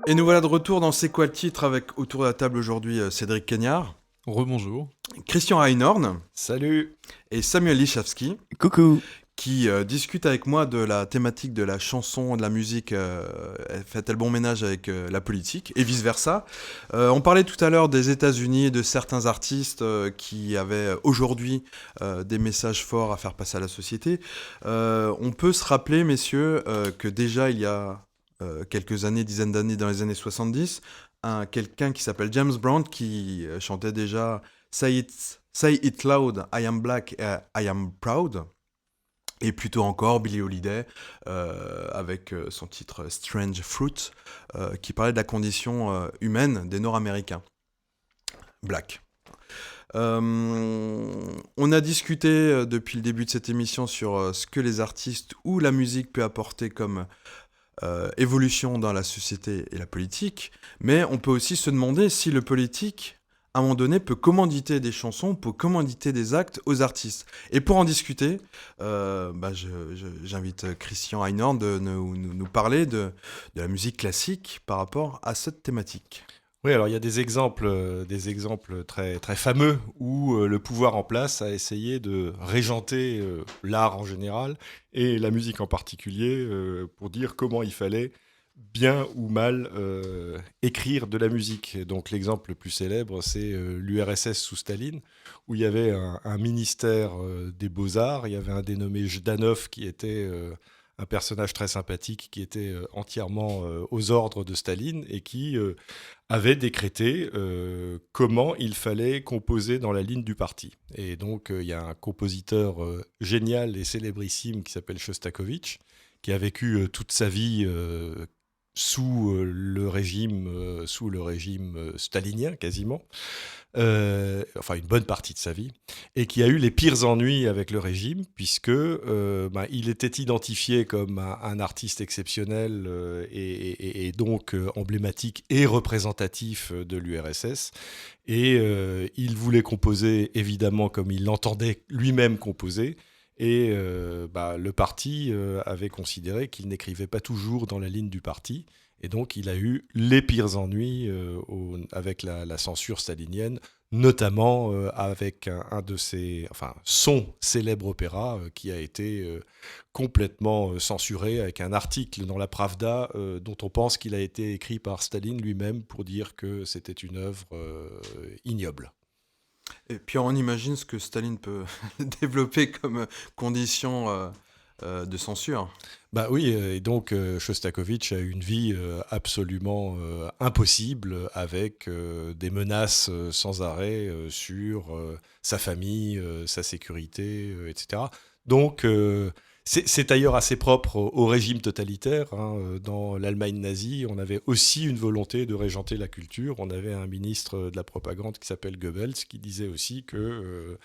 Et nous voilà de retour dans C'est quoi le titre avec autour de la table aujourd'hui Cédric Cagnard, Rebonjour. Christian Einhorn Salut. et Samuel Lichowski Coucou. qui discutent avec moi de la thématique de la chanson, de la musique, fait-elle bon ménage avec la politique et vice-versa. On parlait tout à l'heure des États-Unis et de certains artistes qui avaient aujourd'hui des messages forts à faire passer à la société. On peut se rappeler, messieurs, que déjà il y a quelques années, dizaines d'années, dans les années 70, quelqu'un qui s'appelle James Brown qui chantait déjà Say It Loud, I am black, I am proud. Et plutôt encore Billie Holiday avec son titre Strange Fruit qui parlait de la condition humaine des Nord-Américains, black. On a discuté depuis le début de cette émission sur ce que les artistes ou la musique peut apporter comme évolution dans la société et la politique, mais on peut aussi se demander si le politique, à un moment donné, peut commanditer des chansons, peut commanditer des actes aux artistes. Et pour en discuter, j'invite Christian Einhorn de nous parler de la musique classique par rapport à cette thématique. Oui, alors il y a des exemples très, très fameux où le pouvoir en place a essayé de régenter l'art en général et la musique en particulier pour dire comment il fallait bien ou mal écrire de la musique. Donc l'exemple le plus célèbre, c'est l'URSS sous Staline, où il y avait un ministère des Beaux-Arts, il y avait un dénommé Jdanov qui était un personnage très sympathique qui était entièrement aux ordres de Staline et qui avait décrété comment il fallait composer dans la ligne du parti. Et donc il y a un compositeur génial et célébrissime qui s'appelle Shostakovich, qui a vécu toute sa vie sous le régime stalinien quasiment, enfin une bonne partie de sa vie, et qui a eu les pires ennuis avec le régime, puisque il était identifié comme un artiste exceptionnel et donc emblématique et représentatif de l'URSS, et il voulait composer évidemment comme il l'entendait lui-même composer, et le parti avait considéré qu'il n'écrivait pas toujours dans la ligne du parti. Et donc, il a eu les pires ennuis avec la censure stalinienne, notamment avec un de son célèbre opéra qui a été complètement censuré, avec un article dans la Pravda dont on pense qu'il a été écrit par Staline lui-même pour dire que c'était une œuvre ignoble. Et puis on imagine ce que Staline peut développer comme condition de censure. Bah oui, et donc Shostakovich a eu une vie absolument impossible avec des menaces sans arrêt sur sa famille, sa sécurité, etc. Donc c'est d'ailleurs assez propre au régime totalitaire. Dans l'Allemagne nazie, on avait aussi une volonté de régenter la culture. On avait un ministre de la propagande qui s'appelle Goebbels qui disait aussi que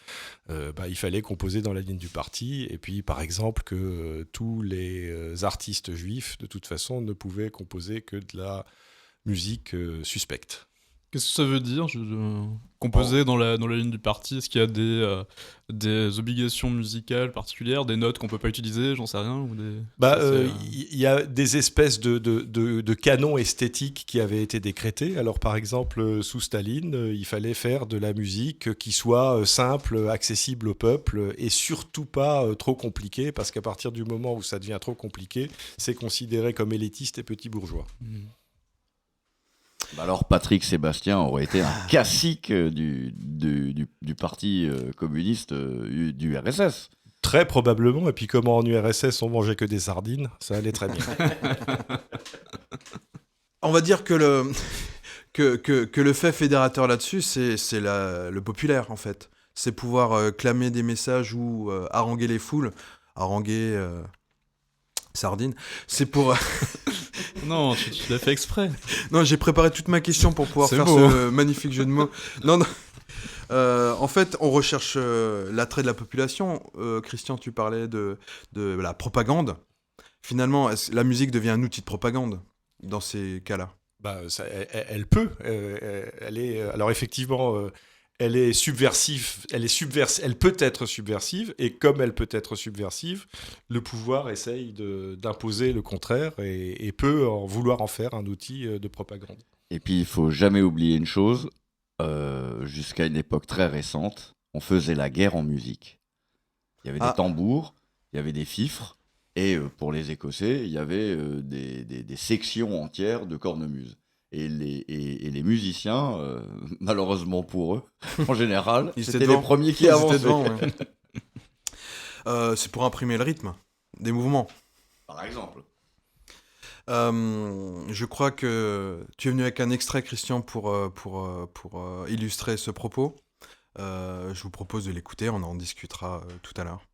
il fallait composer dans la ligne du parti. Et puis, par exemple, que tous les artistes juifs, de toute façon, ne pouvaient composer que de la musique suspecte. Qu'est-ce que ça veut dire composer dans la ligne du parti? Est-ce qu'il y a des obligations musicales particulières, des notes qu'on peut pas utiliser, j'en sais rien ou Il y a des espèces de canons esthétiques qui avaient été décrétés. Alors par exemple, sous Staline, il fallait faire de la musique qui soit simple, accessible au peuple et surtout pas trop compliquée, parce qu'à partir du moment où ça devient trop compliqué, c'est considéré comme élitiste et petit bourgeois. Alors Patrick Sébastien aurait été un cacique du parti communiste du RSS. Très probablement, et puis comme en URSS on mangeait que des sardines, ça allait très bien. On va dire que le fait fédérateur là-dessus, c'est le populaire en fait. C'est pouvoir clamer des messages ou haranguer les foules, haranguer sardines. C'est pour... Non, tu l'as fait exprès. Non, j'ai préparé toute ma question pour pouvoir faire beau, ce magnifique jeu de mots. Non. En fait, on recherche l'attrait de la population. Christian, tu parlais de la propagande. Finalement, la musique devient un outil de propagande dans ces cas-là. Elle peut. Elle est, alors effectivement, elle est subversive, elle peut être subversive, et comme elle peut être subversive, le pouvoir essaye d'imposer le contraire et peut vouloir en faire un outil de propagande. Et puis, il faut jamais oublier une chose, jusqu'à une époque très récente, on faisait la guerre en musique. Il y avait des tambours, il y avait des fifres, et pour les Écossais, il y avait des sections entières de cornemuse. Et les musiciens, malheureusement pour eux, en général, c'était les premiers qui avançaient. Devant, ouais. C'est pour imprimer le rythme des mouvements. Par exemple. Je crois que tu es venu avec un extrait, Christian, pour illustrer ce propos. Je vous propose de l'écouter, on en discutera tout à l'heure.